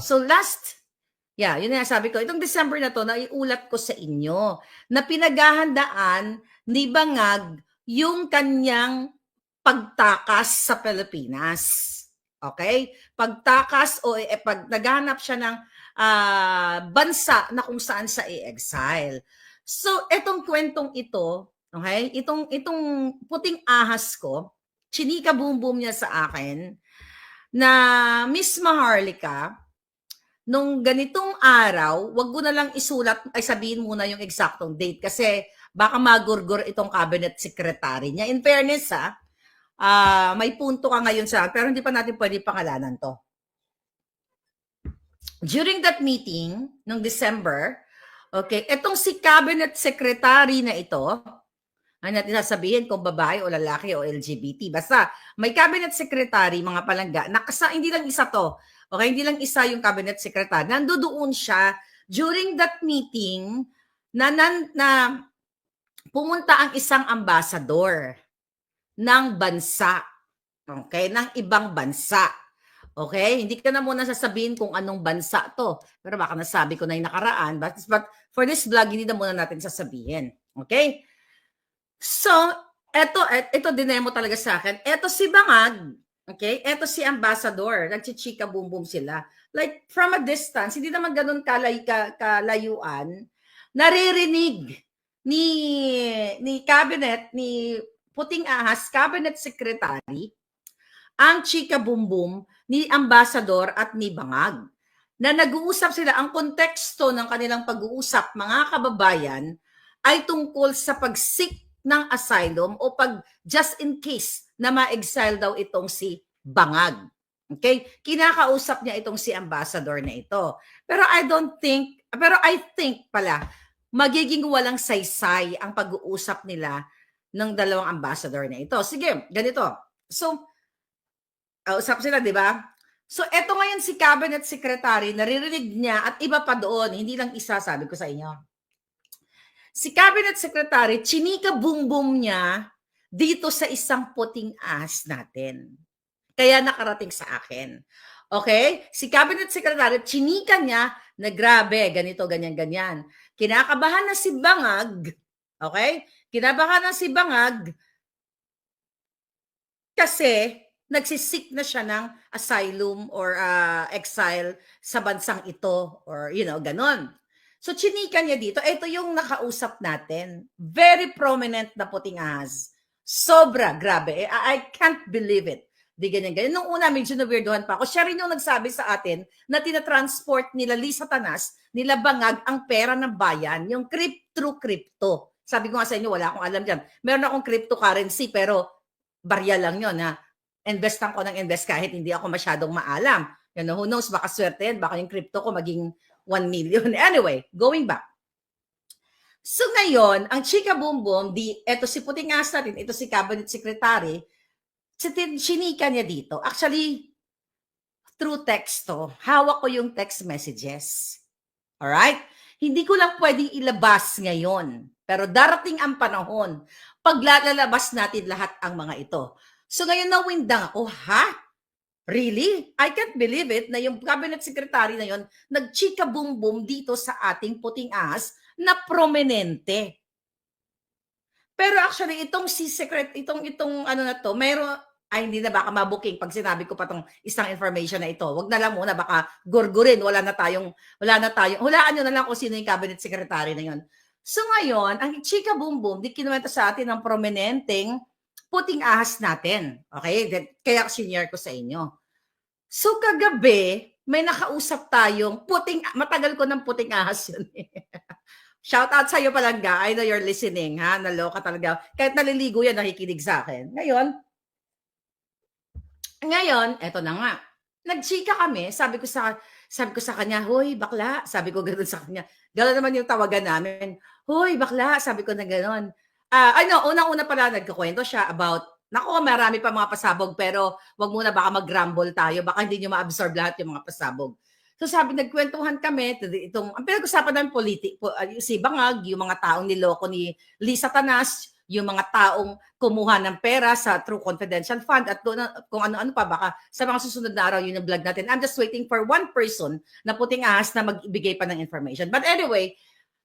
So yun na sabi ko, itong December na to, naiulat ko sa inyo na pinaghahandaan ni Bangag yung kanyang pagtakas sa Pilipinas. Okay? Pagtakas o pag naghahanap siya ng bansa na kung saan sa i-exile. So, etong kwentong ito, okay? Itong puting ahas ko, chinika boom boom niya sa akin, na Miss Maharlika, nung ganitong araw, wag ko na lang isulat, ay sabihin muna yung eksaktong date kasi baka magurgur itong cabinet secretary niya. In fairness, may punto ka ngayon sa, pero hindi pa natin pwede pangalanan to. During that meeting, nung December, okay, itong si cabinet secretary na ito, ano natin sasabihin kung babae o lalaki o LGBT. Basta, may cabinet secretary, mga palangga, hindi lang isa to. Okay, hindi lang isa yung cabinet secretary. Nandoon siya during that meeting na pumunta ang isang ambassador ng bansa. Okay, ng ibang bansa. Okay, hindi ka na muna sasabihin kung anong bansa to. Pero baka nasabi ko na yung nakaraan. But for this vlog, hindi na muna natin sasabihin. Okay? So, ito dinemo talaga sa akin. Ito si Bangag. Okay? Ito si Ambassador. Nagchichika boom boom sila. Like, from a distance, hindi naman ganun kalayuan, naririnig ni cabinet, ni Puting Ahas, cabinet secretary, ang chika boom boom ni Ambassador at ni Bangag. Na nag-uusap sila, ang konteksto ng kanilang pag-uusap, mga kababayan, ay tungkol sa pag-seek ng asylum o pag just in case na ma-exile daw itong si Bangag. Okay? Kinakausap niya itong si ambassador na ito. Pero I think pala, magiging walang saysay ang pag-uusap nila ng dalawang ambassador na ito. Sige, ganito. So, usap sila, di ba? So, eto ngayon si cabinet secretary, naririnig niya at iba pa doon, hindi lang isa, sabi ko sa inyo. Si cabinet secretary, chinika boom boom niya dito sa isang puting ahas natin. Kaya nakarating sa akin. Okay? Si cabinet secretary, chinika niya na grabe, ganito, ganyan, ganyan. Kinakabahan na si Bangag, okay? Kinabahan na si Bangag kasi nagsisik na siya ng asylum or exile sa bansang ito or ganon. So, chinika niya dito. Ito yung nakausap natin. Very prominent na puting ahas. Sobra, grabe. I can't believe it. Di ganyan. Nung una, medyo na-weirdohan pa ako. Siya rin yung nagsabi sa atin na tinatransport nila Lisa Tanas, nila Bangag, ang pera ng bayan, yung crypto. Sabi ko nga sa inyo, wala akong alam dyan. Meron akong cryptocurrency, pero barya lang yun, ha? Investan ko ng invest kahit hindi ako masyadong maalam. Who knows, baka swerte yan, baka yung crypto ko maging 1 million. Anyway, going back. So ngayon, ang chika boom boom, eto si Puting Ahas natin, ito si cabinet secretary, sinika niya dito. Actually, through text to. Hawak ko yung text messages. Alright? Hindi ko lang pwedeng ilabas ngayon. Pero darating ang panahon, paglalabas natin lahat ang mga ito. So ngayon nawindang ako, Really? I can't believe it na yung cabinet secretary na yon nagchika boom boom dito sa ating puting ahas na prominente. Pero actually itong itong ano na to, hindi na baka mabuking pag sinabi ko pa tong isang information na ito. Wag na lang muna, baka gurgurin, hulaan nyo na lang kung sino yung cabinet secretary na yon. So ngayon, ang chika boom boom, di kinuwento sa atin ng prominenteng puting ahas natin. Okay? Kaya senior ko sa inyo. So kagabi, may nakausap tayong matagal ko ng puting ahas yun. Shout out sa'yo palangga. I know you're listening, ha? Naloka talaga. Kahit naliligo yan, nakikinig sa akin. Ngayon, eto na nga. Nagchika kami. Sabi ko sa kanya, hoy, bakla. Sabi ko gano'n sa kanya. Gano'n naman yung tawagan namin. Hoy, bakla. Sabi ko na gano'n. Unang-una pala nagkakwento siya about, marami pa mga pasabog, pero wag muna baka mag-grumble tayo, baka hindi nyo ma-absorb lahat yung mga pasabog. So sabi, nagkwentuhan kami, ang pinag-usapan namin si Bangag, yung mga taong niloko ni Lisa Tanas, yung mga taong kumuha ng pera sa True Confidential Fund at kung ano-ano pa, baka sa mga susunod na araw yun yung vlog natin. I'm just waiting for one person na puting ahas na magbigay pa ng information. But anyway,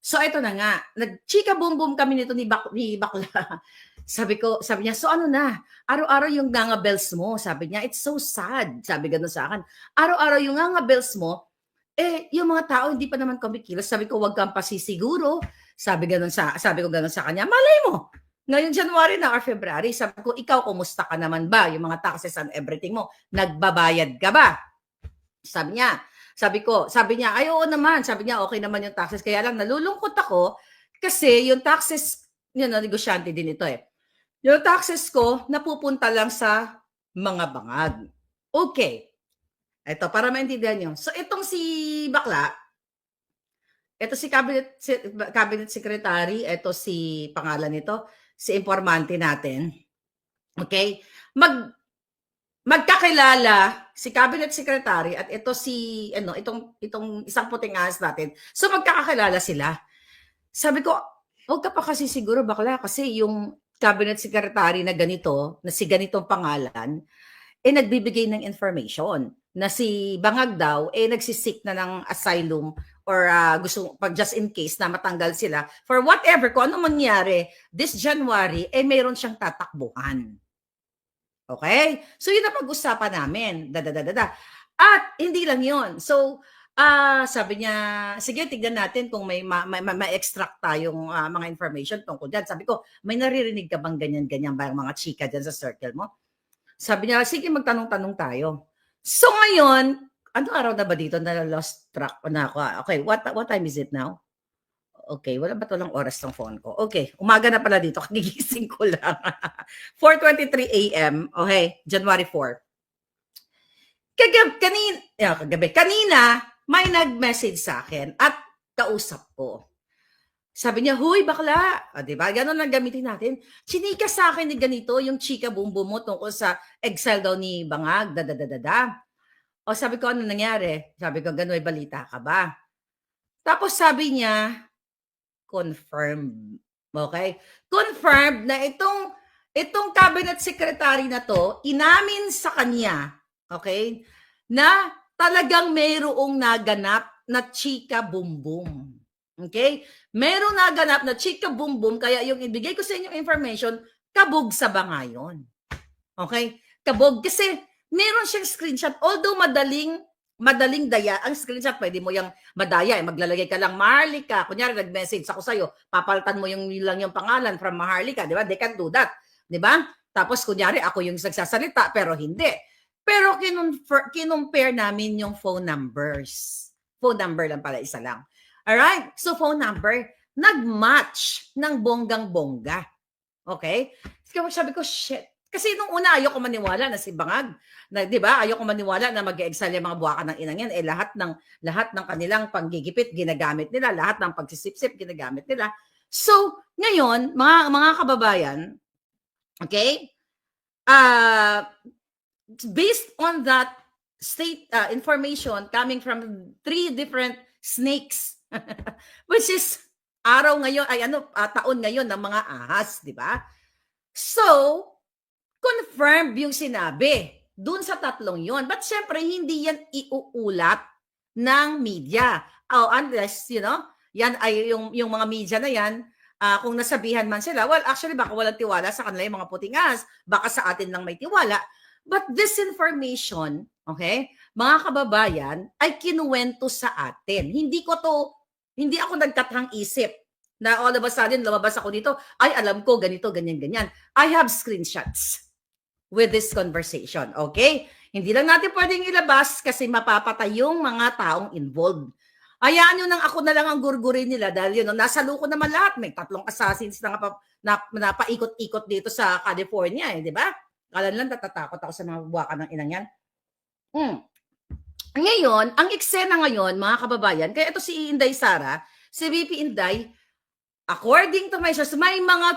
so ito na nga, nagchika boom boom kami nito ni Bakla. Sabi niya, so ano na, araw-araw yung nga bells mo. Sabi niya, it's so sad. Sabi gano'n sa akin. Araw-araw yung nga bells mo, yung mga tao hindi pa naman kumikilos. Sabi ko, wag kang pasisiguro. Sabi ko gano'n sa kanya, malay mo. Ngayon January na or February, sabi ko, ikaw kumusta ka naman ba? Yung mga taxes and everything mo, nagbabayad ka ba? Sabi niya, ay oo naman. Sabi niya, okay naman yung taxes. Kaya lang nalulungkot ako kasi yung taxes, negosyante din ito eh. Yung taxes ko, napupunta lang sa mga bangag. Okay. Ito, para maintindihan nyo. So, itong si Bakla, ito si Cabinet Secretary, ito si pangalan nito, si informante natin. Okay? Magkakilala si Cabinet Secretary at ito si, itong isang puting ahas natin. So, magkakakilala sila. Sabi ko, huwag ka pa kasi siguro Bakla kasi yung Cabinet Secretary na ganito, na si ganitong pangalan, nagbibigay ng information na si Bangag daw, nagsisik na ng asylum or gusto, pag just in case na matanggal sila, for whatever, kung ano mangyari, this January, mayroon siyang tatakbuhan. Okay? So, yun ang pag-usapan namin. At hindi lang yun. So, sabi niya, sige, tignan natin kung may ma-extract tayong mga information tungkol dyan. Sabi ko, may naririnig ka bang ganyan-ganyan ba yung mga chika dyan sa circle mo? Sabi niya, sige, magtanong-tanong tayo. So ngayon, ano araw na ba dito na lost track na ako? Okay, what time is it now? Okay, wala ba walang oras ng phone ko? Okay, umaga na pala dito, gigising ko lang. 4:23 a.m. Okay, January 4. Kanina, may nag-message sa akin at kausap ko. Sabi niya, huy, bakla. Diba? Ganon lang gamitin natin. Chinika sa akin ni ganito, yung chika bumbo mo tungkol sa exile daw ni Bangag, O sabi ko, ano nangyari? Sabi ko, gano'y balita ka ba? Tapos sabi niya, confirmed. Okay? Confirmed na itong cabinet secretary na to, inamin sa kanya, okay, na talagang mayroong naganap na chika bumbum. Okay? Meron naganap na chika bumbum, kaya yung ibigay ko sa inyong information, kabog sa bangayon. Okay? Kabog. Kasi meron siyang screenshot. Although madaling daya, ang screenshot, pwede mo yung madaya. Maglalagay ka lang, Maharlika. Kunyari, nag-message ako sa'yo, papalitan mo yung pangalan from Maharlika. Di ba? They can do that. Di ba? Tapos, kunyari, ako yung nagsasalita, pero hindi. Pero kinumpare namin yung phone numbers. Phone number lang pala, isa lang. Alright? So, phone number, nag-match ng bonggang-bongga. Okay? Sabi ko, shit. Kasi nung una, ayoko maniwala na si Bangag, na, di ba, ayoko maniwala na mag-e-exile yung mga buwakan ng inang yan. Lahat ng kanilang panggigipit, ginagamit nila. Lahat ng pagsisip-sip, ginagamit nila. So, ngayon, mga kababayan, okay, based on that state information coming from 3 different snakes, which is araw ngayon, taon ngayon ng mga ahas, di ba? So, confirmed yung sinabi dun sa 3 yon. But syempre, hindi yan iuulat ng media. Unless, yan ay yung mga media na yan, kung nasabihan man sila, well, actually, baka walang tiwala sa kanila yung mga puting ahas. Baka sa atin lang may tiwala. But this information, okay, mga kababayan, ay kinuwento sa atin. Hindi ako nagkatang isip na all of a sudden lumabas ako dito, ay alam ko ganito, ganyan. I have screenshots with this conversation, okay? Hindi lang natin pwedeng ilabas kasi mapapatay yung mga taong involved. Hayaan nyo nang ako na lang ang gurgurin nila dahil nasa luko naman lahat. May 3 assassins na paikot-ikot dito sa California, di ba? Kala lang natatakot ako sa mga buwakan ng inang yan. Ngayon, ang eksena ngayon, mga kababayan, kaya ito si Inday Sara, si VP Inday, according to my source, may mga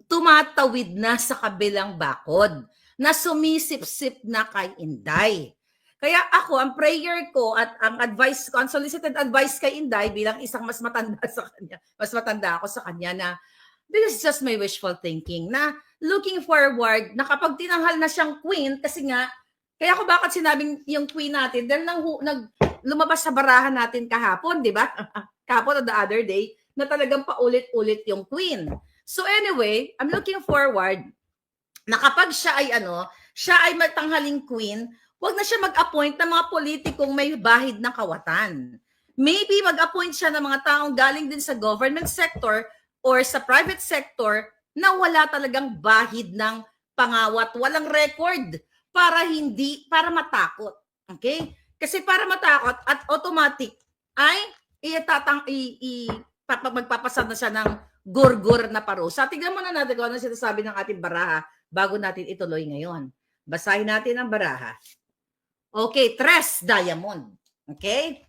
tumatawid na sa kabilang bakod na sumisip-sip na kay Inday. Kaya ako, ang prayer ko at ang advice ko, ang solicited advice kay Inday bilang isang mas matanda sa kanya, mas matanda ako sa kanya na This is just my wishful thinking na looking forward na kapag tinanghal na siyang queen, kasi nga, kaya ako bakit sinabing yung queen natin, dahil lumabas sa barahan natin kahapon, di ba? Kahapon o the other day, na talagang paulit-ulit yung queen. So anyway, I'm looking forward na kapag siya ay matanghaling queen, wag na siya mag-appoint ng mga politikong may bahid ng kawatan. Maybe mag-appoint siya ng mga taong galing din sa government sector or sa private sector na wala talagang bahid ng pangawat, walang record para matakot. Okay? Kasi para matakot at automatic ay magpapasad na siya ng gurgur na parusa. Tignan muna natin kung ano sinasabi ng ating baraha bago natin ituloy ngayon. Basahin natin ang baraha. Okay, tres diamond. Okay?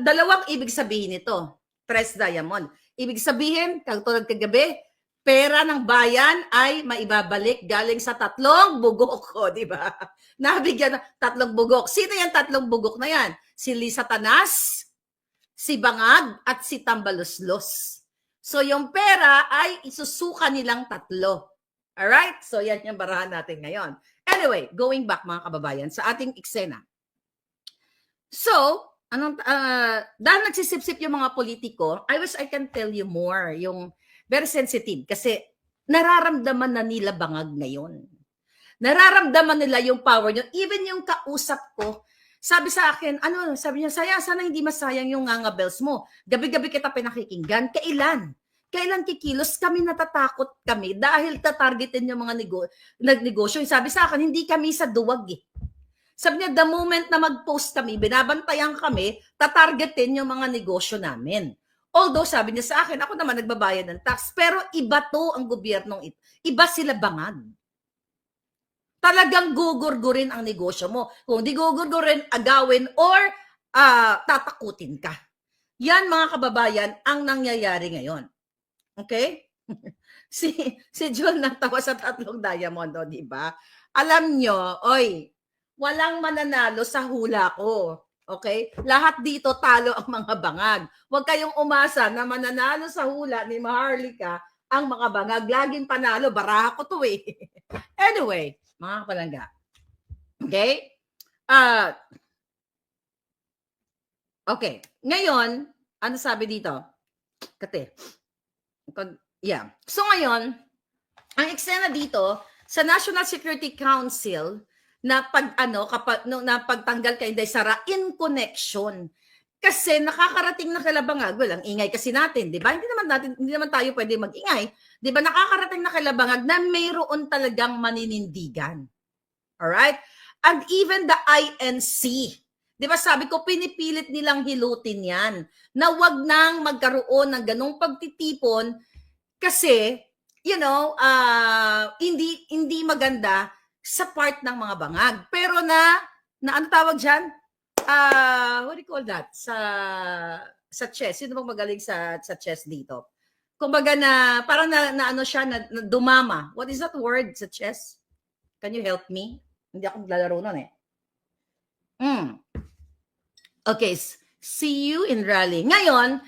Dalawang ibig sabihin nito. Tres diamond. Ibig sabihin, katulad kagabi, pera ng bayan ay maibabalik galing sa tatlong bugok ko, di ba? Nabigyan ng tatlong bugok. Sino yung tatlong bugok na yan? Si Satanas, si Bangag, at si Tambaluslos. So yung pera ay isusuka nilang tatlo. Alright? So yan yung barahan natin ngayon. Anyway, going back mga kababayan sa ating eksena. So, dahil nagsisip-sip yung mga politiko, I wish I can tell you more. Yung very sensitive kasi nararamdaman na nila Bangag ngayon. Nararamdaman nila yung power nyo. Even yung kausap ko, sabi sa akin, sabi niya, sana hindi masayang yung ngangabels mo. Gabi-gabi kita pinakikinggan. Kailan kikilos? Kami natatakot kami dahil tatargetin yung mga nagnegosyo. Sabi sa akin, hindi kami sa duwag eh. Sabi niya, the moment na mag-post kami, binabantayan kami, tatargetin yung mga negosyo namin. Although, sabi niya sa akin, ako naman nagbabayad ng tax, pero iba to ang gobyernong ito. Iba sila Bangag. Talagang gugurgurin ang negosyo mo. Kung di gugurgurin, agawin, or tatakutin ka. Yan, mga kababayan, ang nangyayari ngayon. Okay? si Jul natawa sa tatlong diamond, di ba? Alam nyo, walang mananalo sa hula ko. Okay? Lahat dito talo ang mga Bangag. Huwag kayong umasa na mananalo sa hula ni Maharlika ang mga Bangag. Laging panalo. Baraha ko to eh. Anyway, mga kapalangga. Okay? Okay. Ngayon, ano sabi dito? Yeah. So ngayon, ang eksena dito, sa National Security Council, na pagtanggal kay Inday Sara in connection kasi nakakarating na kay Bangag, ang ingay kasi natin, 'di ba? Hindi naman tayo pwede mag-ingay, 'di ba? Nakakarating na kay Bangag na mayroon talagang maninindigan. All right? And even the INC, 'di ba? Sabi ko pinipilit nilang hilutin 'yan na wag nang magkaroon ng ganung pagtitipon kasi hindi maganda sa part ng mga Bangag. Pero ano tawag dyan? What do you call that? Sa chess. Sino bang magaling sa chess dito? Kumbaga parang ano siya, na dumama. What is that word sa chess? Can you help me? Hindi ako naglalaro nun eh. Okay. See you in rally. Ngayon,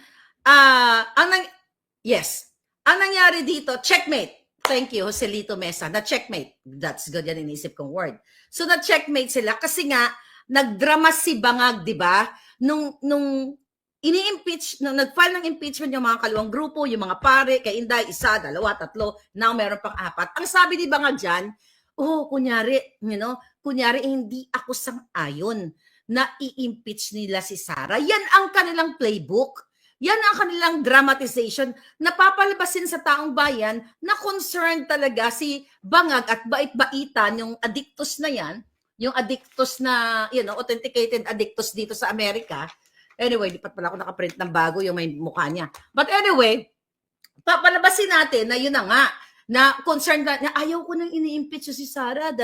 yes. Ang nangyari dito, checkmate. Thank you, Joselito Mesa. Na-checkmate. That's good, yan inisip kong word. So, na-checkmate sila kasi nga, nagdrama si Bangag, di ba? Nung ini-impeach, nung nag-file ng impeachment yung mga kaluwang grupo, yung mga pare, kay Inday, 1, 2, 3, now meron pang 4. Ang sabi ni Bangag dyan, kunyari, hindi ako sang-ayon na i-impeach nila si Sara. Yan ang kanilang playbook. Yan ang kanilang dramatization na papalabasin sa taong bayan na concerned talaga si Bangag at bait-baitan yung addictus na yan, yung addictus na, authenticated addictus dito sa Amerika. Anyway, di pa pala ako nakaprint ng bago yung may mukha niya. But anyway, papalabasin natin na yun na nga, na concerned na ayaw ko nang ini-impeach si Sara,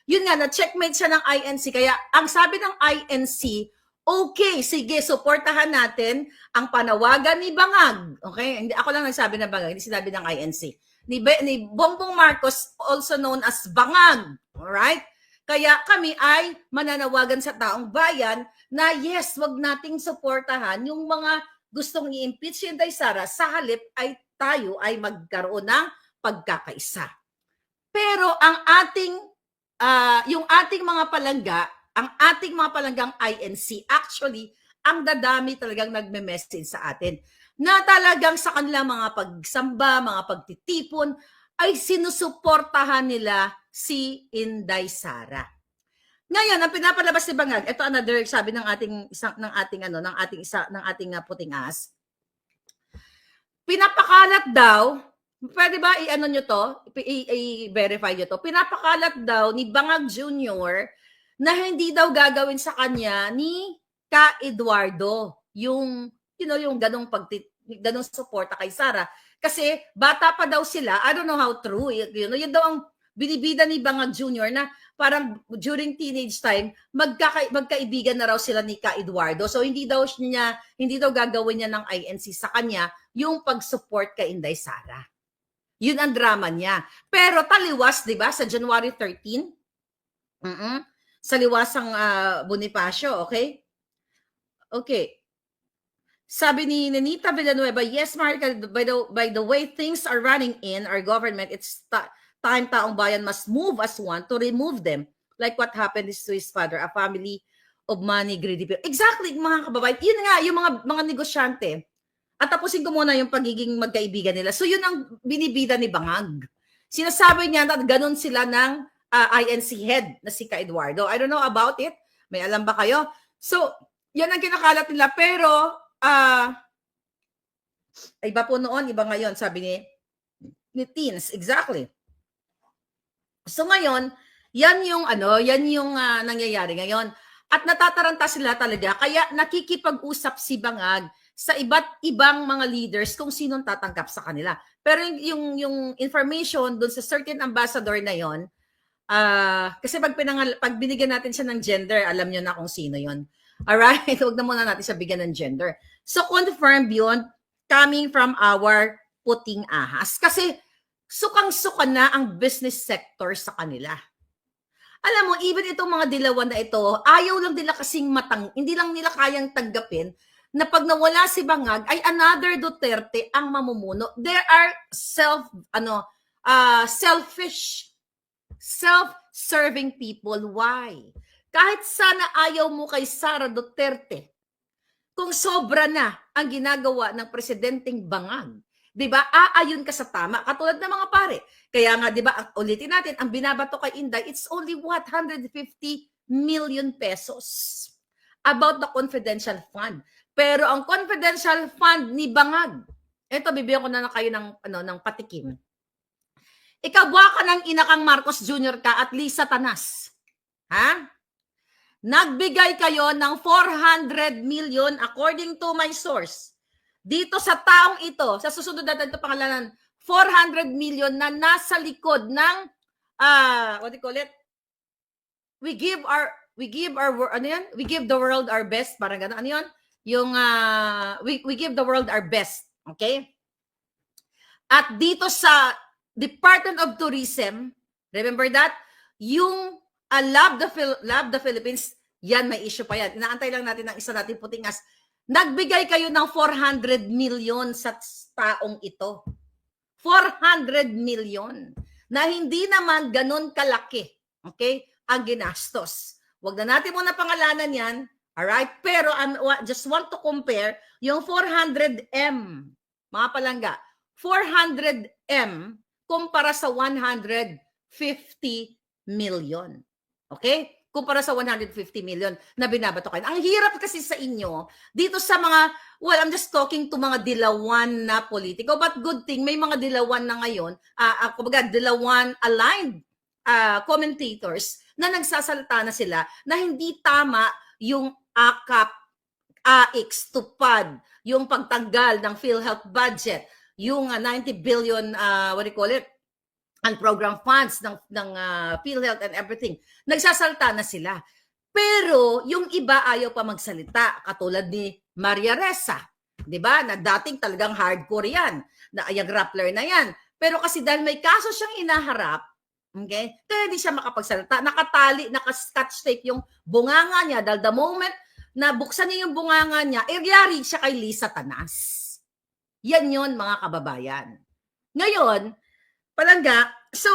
Yun nga, na-checkmate siya ng INC. Kaya ang sabi ng INC, okay, sige, suportahan natin ang panawagan ni Bangag. Okay? Hindi ako lang nagsabi ng Bangag, hindi sinabi ng INC. Ni Bongbong Marcos, also known as Bangag. Alright? Kaya kami ay mananawagan sa taong bayan na yes, wag nating suportahan yung mga gustong i-impeach si Inday Sara, sa halip ay tayo ay magkaroon ng pagkakaisa. Pero ang ating, yung ating mga palangga, ang ating mga palanggang INC, actually, ang dadami talagang nagme-message sa atin na talagang sa kanilang mga pagsamba, mga pagtitipon, ay sinusuportahan nila si Inday Sara. Ngayon, ang pinapalabas ni Bangag, ito another sabi ng ating puting as. Pinapakalat daw, pwede ba i-ano nyo to? I-verify nyo to. Pinapakalat daw ni Bangag Jr. na hindi daw gagawin sa kanya ni Ka Eduardo yung yung ganong suporta kay Sara. Kasi bata pa daw sila, I don't know how true, yun daw ang binibida ni Bangag Jr. na parang during teenage time, magkaibigan na raw sila ni Ka Eduardo. So hindi daw gagawin niya ng INC sa kanya yung pag-support kay Inday Sara. Yun ang drama niya. Pero taliwas, di ba, sa January 13, sa liwasang Bonifacio, okay? Okay. Sabi ni Nenita Villanueva, yes, Marika, by the way things are running in our government, it's time taong bayan must move as one to remove them. Like what happened to his father, a family of money greedy people. Exactly, mga kababayan. Yun nga, yung mga negosyante. At tapusin ko muna yung pagiging magkaibigan nila. So yun ang binibida ni Bangag. Sinasabi niya na ganun sila ng INC head na si Ka Eduardo. I don't know about it. May alam ba kayo? So, yan ang kinakalat nila. Pero, iba po noon, iba ngayon, sabi ni teens. Exactly. So ngayon, yan yung nangyayari ngayon. At natataranta sila talaga, kaya nakikipag-usap si Bangag sa iba't ibang mga leaders kung sinong tatanggap sa kanila. Pero yung information dun sa certain ambassador na yon, kasi pag binigyan natin siya ng gender, alam nyo na kung sino yon. Alright? Huwag na muna natin siya bigyan ng gender. So confirmed yun, coming from our puting ahas. Kasi sukang-suka na ang business sector sa kanila. Alam mo, even itong mga dilawan na ito, ayaw lang nila kasing hindi lang nila kayang tanggapin na pag nawala si Bangag ay another Duterte ang mamumuno. There are selfish, self-serving people. Why? Kahit sana ayaw mo kay Sara Duterte, kung sobra na ang ginagawa ng presidenteng Bangag, 'di ba? Aayon ka sa tama katulad ng mga pare. Kaya nga 'di ba, ulitin natin, ang binabato kay Inday, it's only 150 million pesos about the confidential fund. Pero ang confidential fund ni Bangag, eto bibigyan ko na kayo ng patikim. Ikabwa ka ng inakang Marcos Jr. ka at Lisa Tanas. Ha? Nagbigay kayo ng 400 million according to my source. Dito sa taong ito, sa susunod natin ito pangalanan, 400 million na nasa likod ng, what do you call it? We give the world our best. Parang gano'n. Ano yun? Yung, we give the world our best. Okay? At dito sa Department of Tourism, remember that? Yung Love the Philippines, yan may issue pa yan. Inaantay lang natin ng isa natin puting as. Nagbigay kayo ng 400 million sa taong ito. 400 million na hindi naman ganun kalaki, okay, ang ginastos. Huwag na natin muna pangalanan yan, alright? Pero just want to compare yung 400M, mga palangga, 400M kumpara sa 150 million. Okay? Kumpara sa 150 million na binabato kayo. Ang hirap kasi sa inyo, dito sa mga, well, I'm just talking to mga dilawan na politiko, but good thing, may mga dilawan na ngayon, kumbaga dilawan-aligned commentators na nagsasalita na sila na hindi tama yung AKAP, AX, tupad, yung pagtanggal ng PhilHealth budget, yung 90 billion, what do you call it, and program funds ng PhilHealth and everything. Nagsasalta na sila. Pero yung iba ayaw pa magsalita, katulad ni Maria Ressa, 'di ba? Na dating talagang hardcore 'yan, na yung grappler na 'yan. Pero kasi dahil may kaso siyang inaharap, okay? Kaya hindi siya makapagsalita. Nakatali, naka-scotch tape yung bunganga niya dahil the moment na buksan niya yung bunganga niya, yari siya kay Lisa Tanas. Yan yon mga kababayan. Ngayon, palangga, so,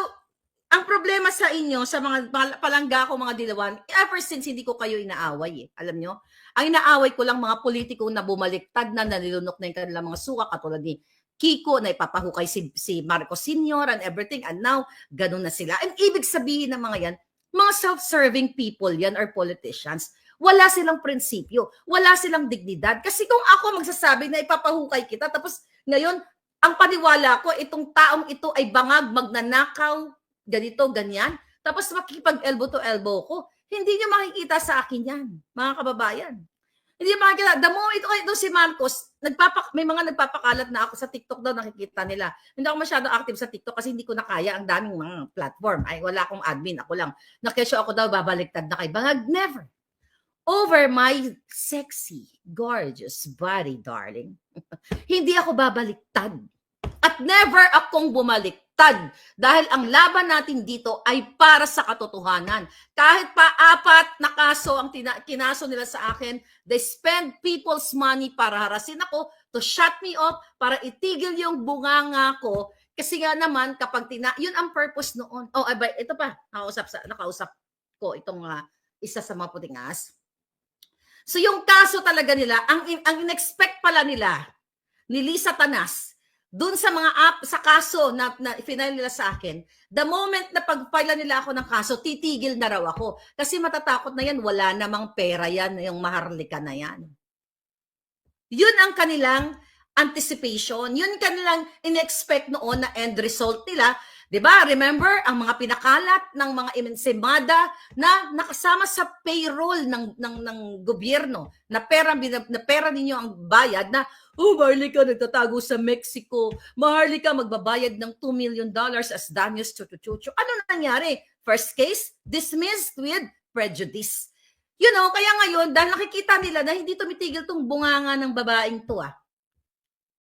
ang problema sa inyo, sa mga palangga ko, mga dilawan, ever since hindi ko kayo inaaway eh. Alam nyo? Ang inaaway ko lang mga politiko na bumaliktad na, nalilunok na yung kanilang mga suka, katulad ni Kiko, na ipapahukay si Marcos Sr. and everything, and now, ganun na sila. And ibig sabihin ng mga yan, mga self-serving people yan or politicians, wala silang prinsipyo, wala silang dignidad. Kasi kung ako magsasabi na ipapahukay kita, tapos ngayon, ang paniwala ko, itong taong ito ay bangag, magnanakaw, ganito, ganyan, tapos makikipag elbow to elbow ko, hindi nyo makikita sa akin yan, mga kababayan. Hindi nyo makikita. The moment ito si Marcos, may mga nagpapakalat na ako sa TikTok daw, nakikita nila. Hindi ako masyado active sa TikTok kasi hindi ko na kaya, ang daming mga platform. Ay, wala akong admin, ako lang. Nakesyo ako daw, babaliktad na kay bangag. Never. Over my sexy, gorgeous body, darling. Hindi ako babaliktad. At never akong bumaliktad. Dahil ang laban natin dito ay para sa katotohanan. Kahit pa 4 na kaso ang kinaso nila sa akin, they spend people's money para harasin ako, to shut me up, para itigil yung bunganga ko. Kasi nga naman, kapag yun ang purpose noon. Oh, ito pa, nakausap ko itong isa sa mga putingas. So yung kaso talaga nila, ang in-expect pala nila, ni Lisa Tanas, dun sa mga sa kaso na final nila sa akin, the moment na pag-file nila ako ng kaso, titigil na raw ako. Kasi matatakot na yan, wala namang pera yan, yung maharlika na yan. Yun ang kanilang anticipation. Yun kanilang in-expect noon na end result nila. Diba? Remember, ang mga pinakalat ng mga ensimada na nakasama sa payroll ng gobyerno, na pera ninyo ang bayad na, oh, Maharlika nagtatago sa Mexico, Maharlika magbabayad ng $2 million as danyos, chuchu-chuchu. Ano nangyari? First case, dismissed with prejudice. You know, kaya ngayon, dahil nakikita nila na hindi tumitigil tong bunganga ng babaeng to.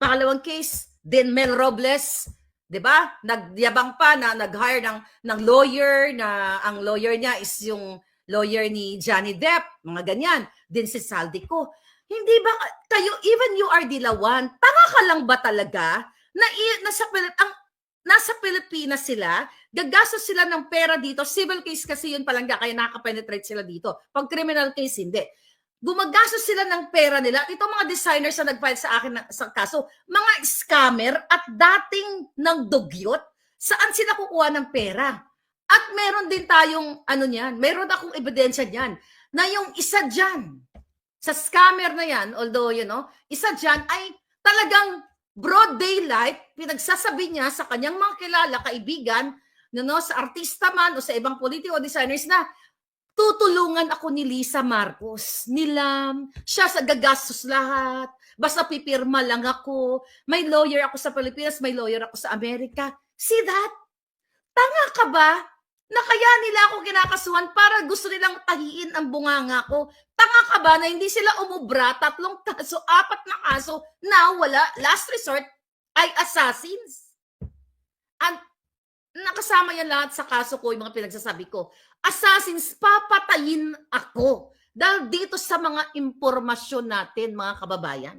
Pangalawang case, Mel Robles, 'di ba? Nagyabang pa na nag-hire ng lawyer, na ang lawyer niya is yung lawyer ni Johnny Depp, mga ganyan. Din si Saldico. Hindi ba kayo, even you are dilawan, tanga ka lang ba talaga na nasa Pilipinas sila, gagastos sila ng pera dito, civil case kasi yun palang kaya nakaka-penetrate sila dito. Pag criminal case, hindi. Gumagastos sila ng pera nila. Itong mga designers na nag-file sa akin sa kaso, mga scammer at dating ng dugyot, saan sila kukuha ng pera? At meron din tayong, meron akong ebidensya niyan, na yung isa dyan, sa scammer na yan, although, isa dyan ay talagang broad daylight, pinagsasabi niya sa kanyang mga kilala, kaibigan, sa artista man o sa ibang politiko o designers na, tutulungan ako ni Lisa Marcos. Nilam, siya sa gagastos lahat. Basta pipirma lang ako. May lawyer ako sa Pilipinas, may lawyer ako sa Amerika. See that? Tanga ka ba? Na kaya nila ako kinakasuhan para gusto nilang tahiin ang bunganga ko. Tanga ka ba na hindi sila umubra, 3 kaso, 4 na kaso, na wala, last resort ay assassins. And nakasama yan lahat sa kaso ko, yung mga pinagsasabi ko. Assassins, papatayin ako. Dahil dito sa mga impormasyon natin, mga kababayan.